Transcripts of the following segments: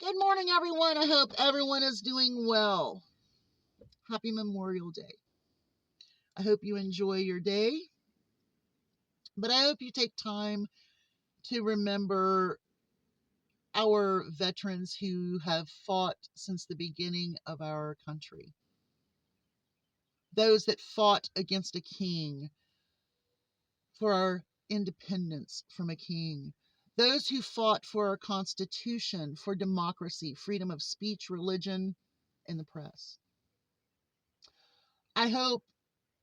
Good morning, everyone. I hope everyone is doing well. Happy Memorial Day. I hope you enjoy your day, but I hope you take time to remember our veterans who have fought since the beginning of our country. Those that fought against a king for our independence from a king. Those who fought for our Constitution, for democracy, freedom of speech, religion, and the press. I hope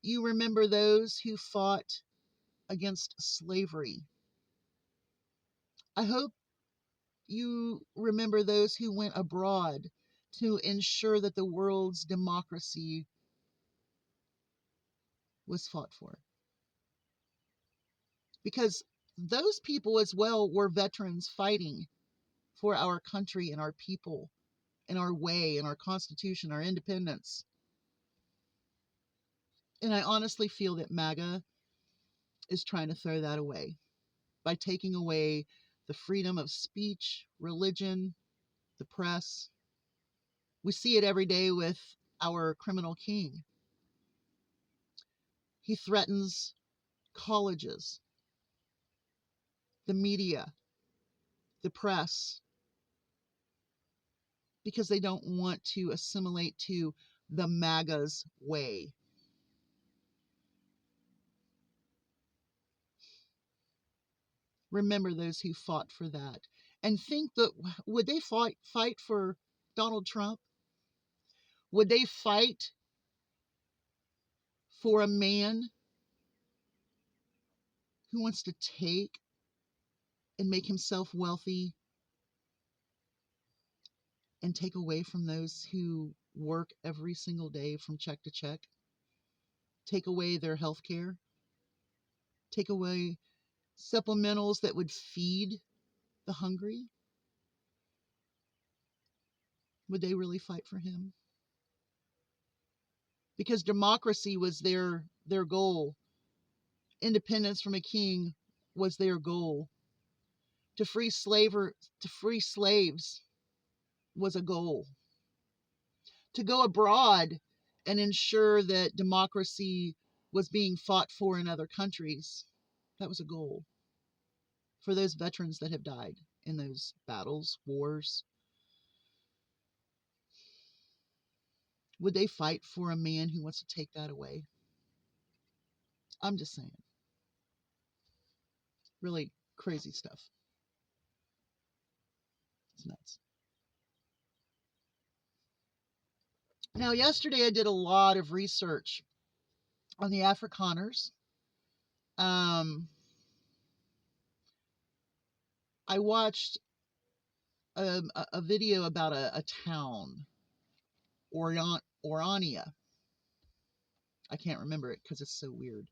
you remember those who fought against slavery. I hope you remember those who went abroad to ensure that the world's democracy was fought for. Because those people as well were veterans fighting for our country and our people and our way and our Constitution, our independence. And I honestly feel that MAGA is trying to throw that away by taking away the freedom of speech, religion, the press. We see it every day with our criminal king. He threatens colleges, the media, the press, because they don't want to assimilate to the MAGA's way. Remember those who fought for that. And think that, would they fight for Donald Trump? Would they fight for a man who wants to take and make himself wealthy and take away from those who work every single day from check to check? Take away their health care? Take away supplementals that would feed the hungry? Would they really fight for him? Because democracy was their goal. Independence from a king was their goal. To free slaves was a goal. To go abroad and ensure that democracy was being fought for in other countries, that was a goal for those veterans that have died in those battles, wars. Would they fight for a man who wants to take that away? I'm just saying. Really crazy stuff. It's nuts. Now, yesterday I did a lot of research on the Afrikaners. I watched a video about a town, Orania. I can't remember it because it's so weird.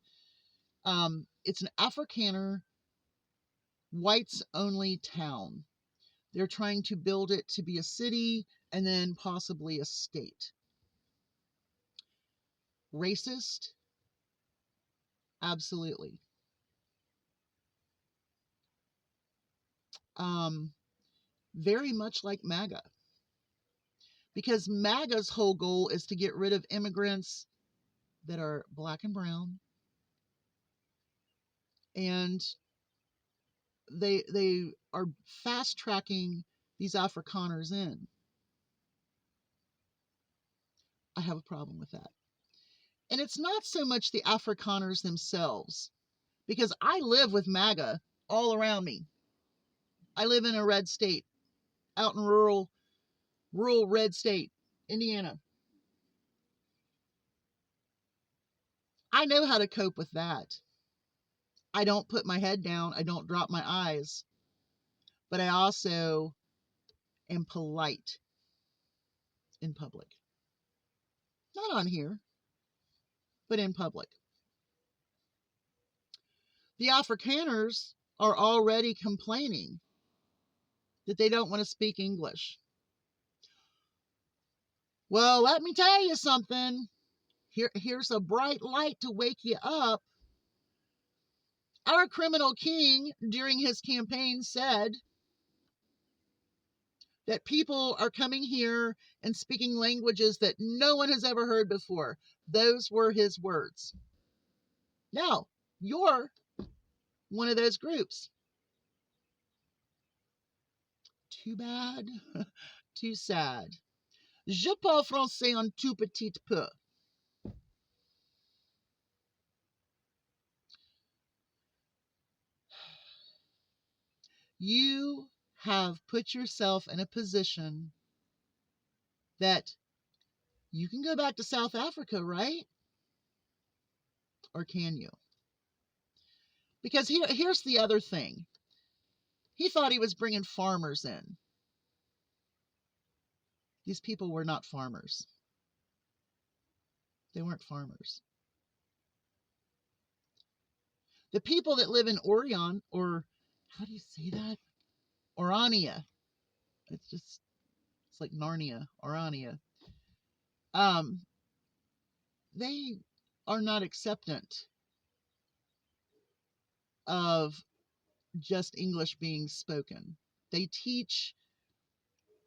It's an Afrikaner whites only town. They're trying to build it to be a city and then possibly a state. Racist? Absolutely. Very much like MAGA. Because MAGA's whole goal is to get rid of immigrants that are black and brown. And they are fast tracking these Afrikaners in. I have a problem with that. And it's not so much the Afrikaners themselves, because I live with MAGA all around me. I live in a red state, out in rural red state, Indiana. I know how to cope with that. I don't put my head down. I don't drop my eyes. But I also am polite in public. Not on here, but in public. The Afrikaners are already complaining that they don't want to speak English. Well, let me tell you something. Here's a bright light to wake you up. Our criminal king, during his campaign, said that people are coming here and speaking languages that no one has ever heard before. Those were his words. Now, you're one of those groups. Too bad, too sad. Je parle français un tout petit peu. You have put yourself in a position that you can go back to South Africa, right? Or can you? Because here's the other thing. He thought he was bringing farmers in. These people were not farmers. They weren't farmers. The people that live in Orion, or how do you say that? Orania. It's like Narnia, Orania. They are not acceptant of just English being spoken. They teach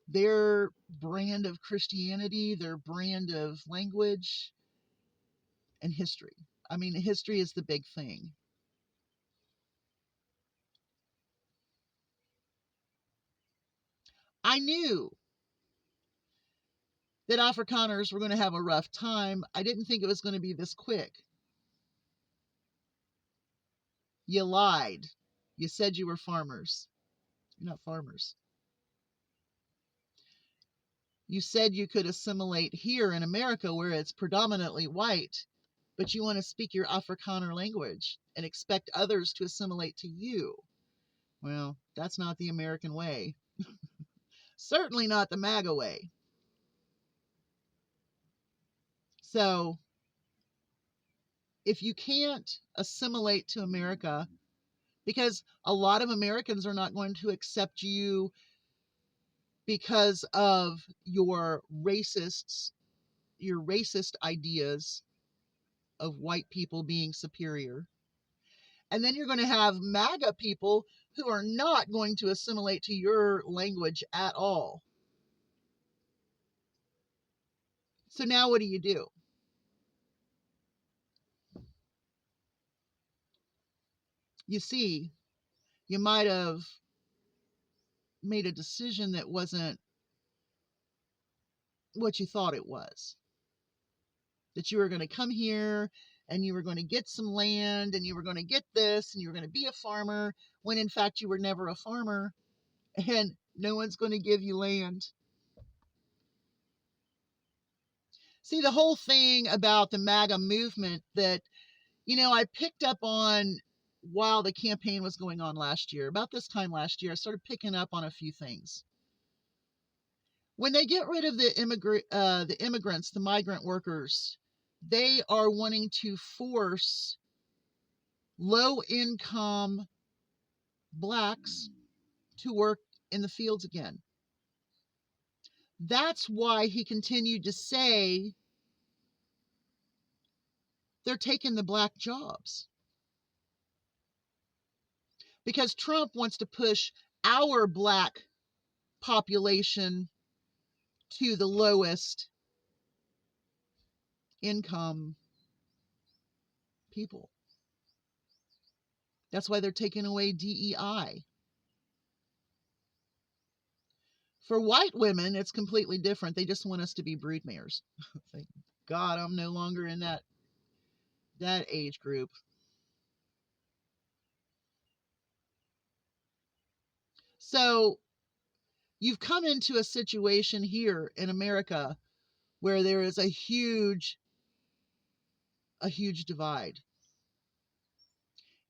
their brand of Christianity, their brand of language, and history. I mean, history is the big thing. I knew that Afrikaners were going to have a rough time. I didn't think it was going to be this quick. You lied. You said you were farmers. You're not farmers. You said you could assimilate here in America where it's predominantly white, but you want to speak your Afrikaner language and expect others to assimilate to you. Well, that's not the American way. Certainly not the MAGA way. So, if you can't assimilate to America, because a lot of Americans are not going to accept you because of your racist ideas of white people being superior. And then you're going to have MAGA people who are not going to assimilate to your language at all. So now what do? You see, you might have made a decision that wasn't what you thought it was. That you were going to come here and you were going to get some land and you were going to get this and you were going to be a farmer, when in fact you were never a farmer and no one's going to give you land. See, the whole thing about the MAGA movement that, I picked up on while the campaign was going on last year, about this time last year, I started picking up on a few things. When they get rid of the immigrants, the migrant workers, they are wanting to force low-income blacks to work in the fields again. That's why he continued to say they're taking the black jobs. Because Trump wants to push our black population to the lowest income people. That's why they're taking away DEI. For white women, it's completely different. They just want us to be broodmares. Thank God I'm no longer in that age group. So you've come into a situation here in America where there is a huge divide.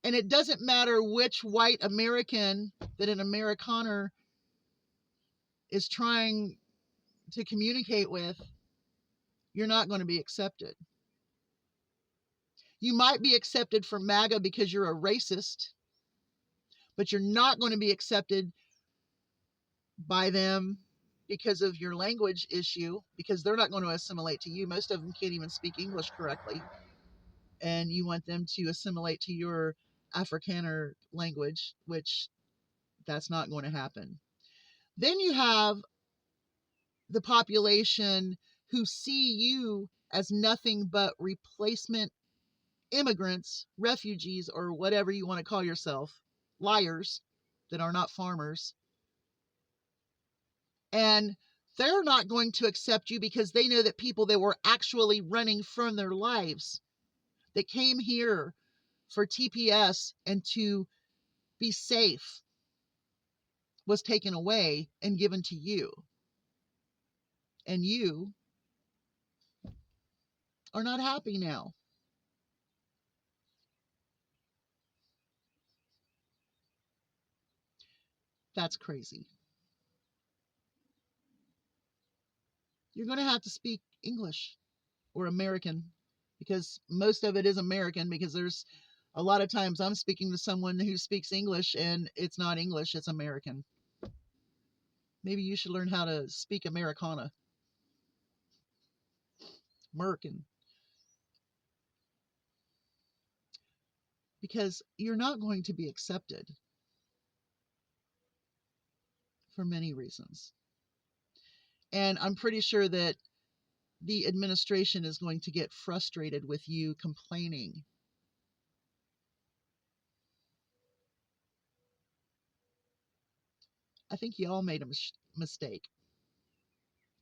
And it doesn't matter which white American that an Amerikaner is trying to communicate with, you're not going to be accepted. You might be accepted for MAGA because you're a racist, but you're not going to be accepted by them because of your language issue, because they're not going to assimilate to you. Most of them can't even speak English correctly. And you want them to assimilate to your Afrikaner language, which that's not going to happen. Then you have the population who see you as nothing but replacement immigrants, refugees, or whatever you want to call yourself, liars that are not farmers. And they're not going to accept you because they know that people that were actually running from their lives, that came here for TPS and to be safe, was taken away and given to you. And you are not happy now. That's crazy. You're going to have to speak English or American, because most of it is American, because there's a lot of times I'm speaking to someone who speaks English and it's not English, it's American. Maybe you should learn how to speak Americana. American. Because you're not going to be accepted for many reasons. And I'm pretty sure that the administration is going to get frustrated with you complaining. I think you all made a mistake,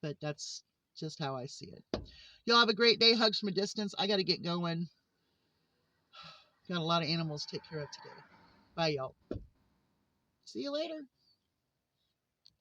but that's just how I see it. Y'all have a great day. Hugs from a distance. I got to get going. Got a lot of animals to take care of today. Bye, y'all. See you later.